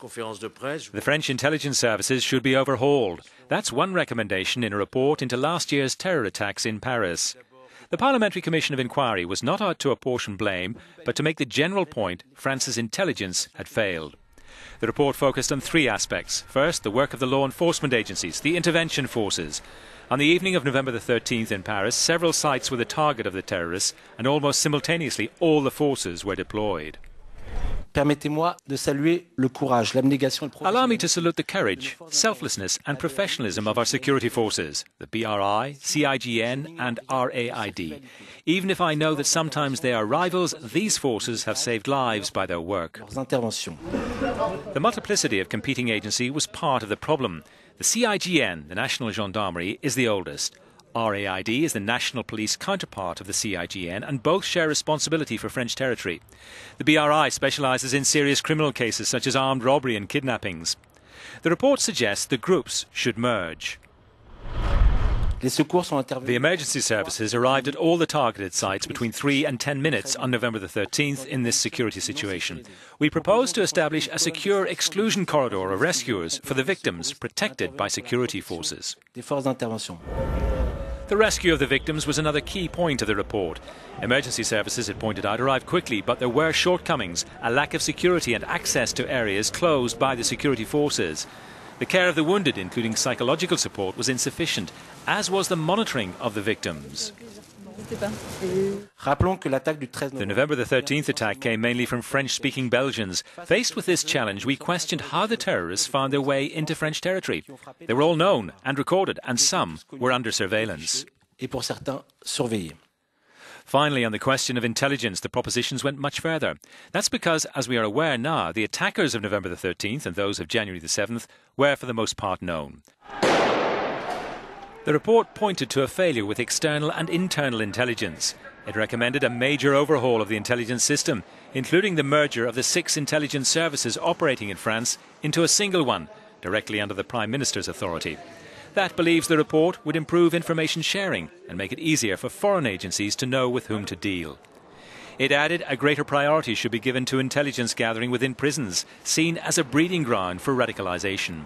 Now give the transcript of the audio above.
The French intelligence services should be overhauled. That's one recommendation in a report into last year's terror attacks in Paris. The Parliamentary Commission of Inquiry was not out to apportion blame, but to make the general point France's intelligence had failed. The report focused on three aspects. First, the work of the law enforcement agencies, the intervention forces. On the evening of November the 13th in Paris, several sites were the target of the terrorists, and almost simultaneously all the forces were deployed. Allow me to salute the courage, selflessness and professionalism of our security forces, the BRI, CIGN and RAID. Even if I know that sometimes they are rivals, these forces have saved lives by their work. The multiplicity of competing agencies was part of the problem. The CIGN, the National Gendarmerie, is the oldest. RAID is the national police counterpart of the CIGN, and both share responsibility for French territory. The BRI specialises in serious criminal cases such as armed robbery and kidnappings. The report suggests the groups should merge. The emergency services arrived at all the targeted sites between 3 and 10 minutes on November the 13th in this security situation. We propose to establish a secure exclusion corridor of rescuers for the victims protected by security forces. The rescue of the victims was another key point of the report. Emergency services, it pointed out, arrived quickly, but there were shortcomings, a lack of security and access to areas closed by the security forces. The care of the wounded, including psychological support, was insufficient, as was the monitoring of the victims. The November the 13th attack came mainly from French-speaking Belgians. Faced with this challenge, we questioned how the terrorists found their way into French territory. They were all known and recorded, and some were under surveillance. Finally, on the question of intelligence, the propositions went much further. That's because, as we are aware now, the attackers of November the 13th and those of January the 7th were for the most part known. The report pointed to a failure with external and internal intelligence. It recommended a major overhaul of the intelligence system, including the merger of the 6 intelligence services operating in France into a single one, directly under the Prime Minister's authority. That, believes the report, would improve information sharing and make it easier for foreign agencies to know with whom to deal. It added a greater priority should be given to intelligence gathering within prisons, seen as a breeding ground for radicalisation.